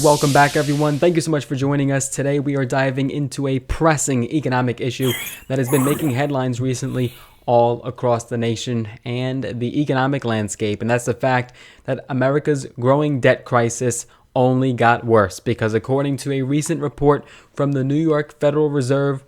Welcome back, everyone. Thank you so much for joining us. Today, we are diving into a pressing economic issue that has been making headlines recently all across the nation and the economic landscape. And that's the fact that America's growing debt crisis only got worse because according to a recent report from the New York Federal Reserve,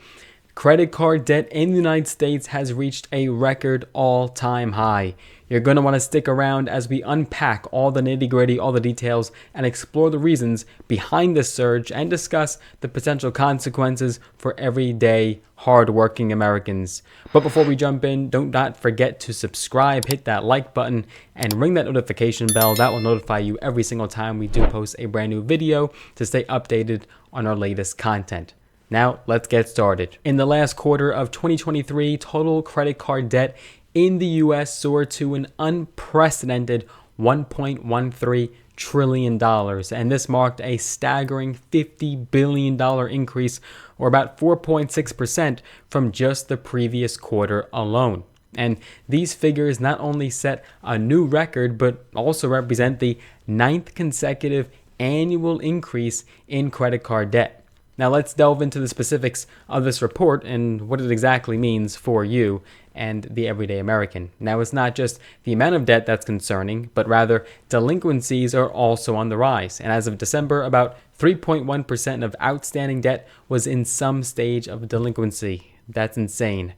credit card debt in the United States has reached a record all-time high. You're going to want to stick around as we unpack all the nitty-gritty, all the details, and explore the reasons behind this surge and discuss the potential consequences for everyday, hard-working Americans. But before we jump in, don't not forget to subscribe, hit that like button, and ring that notification bell. That will notify you every single time we do post a brand new video to stay updated on our latest content. Now, let's get started. In the last quarter of 2023, total credit card debt in the U.S. soared to an unprecedented $1.13 trillion, and this marked a staggering $50 billion increase, or about 4.6% from just the previous quarter alone. And these figures not only set a new record, but also represent the 9th consecutive annual increase in credit card debt. Now let's delve into the specifics of this report and what it exactly means for you and the everyday American. Now it's not just the amount of debt that's concerning, but rather delinquencies are also on the rise. And as of December, about 3.1% of outstanding debt was in some stage of delinquency. That's insane.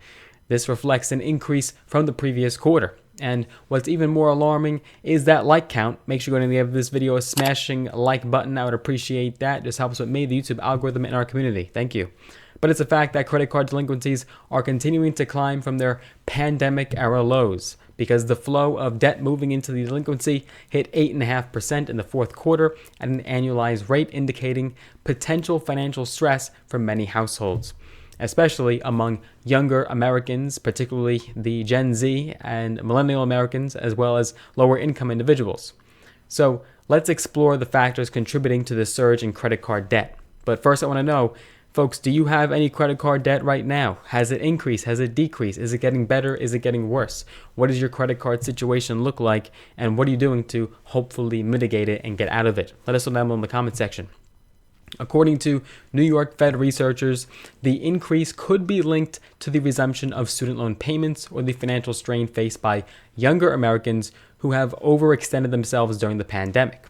This reflects an increase from the previous quarter. And what's even more alarming is that like count. Make sure you go to the end of this video, smashing like button. I would appreciate that. It just helps with me, the YouTube algorithm, in our community. Thank you. But it's a fact that credit card delinquencies are continuing to climb from their pandemic era lows because the flow of debt moving into the delinquency hit 8.5% in the fourth quarter at an annualized rate, indicating potential financial stress for many households, especially among younger Americans, particularly the Gen Z and millennial Americans, as well as lower income individuals. So let's explore the factors contributing to the surge in credit card debt. But first I want to know, folks, do you have any credit card debt right now? Has it increased? Has it decreased? Is it getting better? Is it getting worse? What does your credit card situation look like? And what are you doing to hopefully mitigate it and get out of it? Let us know down below in the comment section. According to New York Fed researchers, the increase could be linked to the resumption of student loan payments or the financial strain faced by younger Americans who have overextended themselves during the pandemic.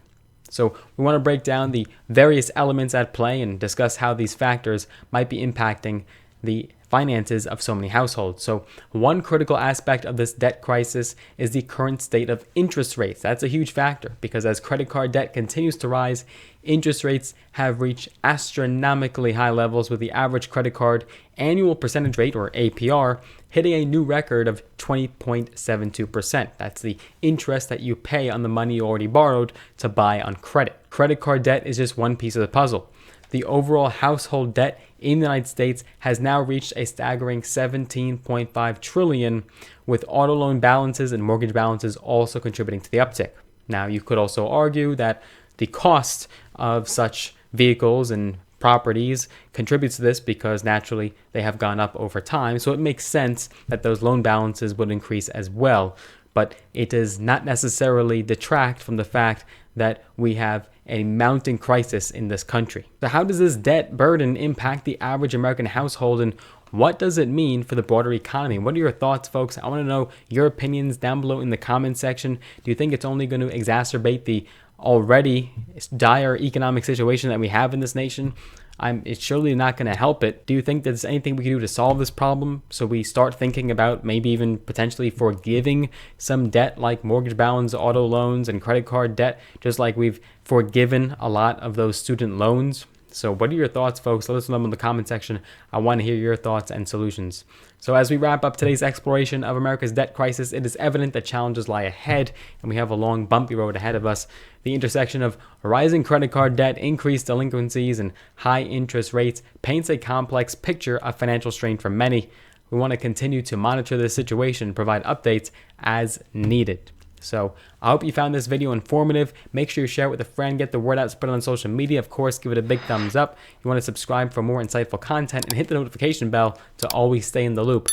So we want to break down the various elements at play and discuss how these factors might be impacting the finances of so many households. So one critical aspect of this debt crisis is the current state of interest rates. That's a huge factor because as credit card debt continues to rise, interest rates have reached astronomically high levels, with the average credit card annual percentage rate, or APR, hitting a new record of 20.72%. That's the interest that you pay on the money you already borrowed to buy on credit. Credit card debt is just one piece of the puzzle. The overall household debt in the United States has now reached a staggering $17.5 trillion, with auto loan balances and mortgage balances also contributing to the uptick. Now, you could also argue that the cost of such vehicles and properties contributes to this because naturally they have gone up over time. So it makes sense that those loan balances would increase as well. But it does not necessarily detract from the fact that we have a mounting crisis in this country. So how does this debt burden impact the average American household, and what does it mean for the broader economy? What are your thoughts, folks? I want to know your opinions down below in the comment section. Do you think it's only going to exacerbate the already dire economic situation that we have in this nation? It's surely not going to help it. Do you think there's anything we can do to solve this problem so we start thinking about maybe even potentially forgiving some debt like mortgage balance, auto loans, and credit card debt, just like we've forgiven a lot of those student loans? So what are your thoughts, folks? Let us know in the comment section. I want to hear your thoughts and solutions. So as we wrap up today's exploration of America's debt crisis, it is evident that challenges lie ahead, and we have a long, bumpy road ahead of us. The intersection of rising credit card debt, increased delinquencies, and high interest rates paints a complex picture of financial strain for many. We want to continue to monitor this situation and provide updates as needed. So I hope you found this video informative. Make sure you share it with a friend, get the word out, spread it on social media. Of course, give it a big thumbs up. You want to subscribe for more insightful content and hit the notification bell to always stay in the loop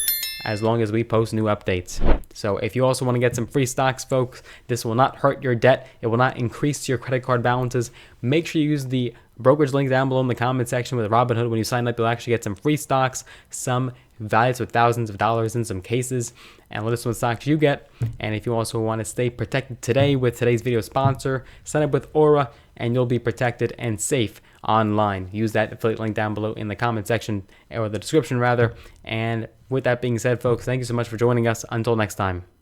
as long as we post new updates. So if you also want to get some free stocks, folks, this will not hurt your debt. It will not increase your credit card balances. Make sure you use the brokerage link down below in the comment section with Robinhood. When you sign up, you'll actually get some free stocks, some valued with thousands of dollars in some cases, and let us know what stocks you get. And if you also want to stay protected today with today's video sponsor, sign up with Aura and you'll be protected and safe online. Use that affiliate link down below in the comment section, or the description rather. And with that being said, folks, thank you so much for joining us. Until next time.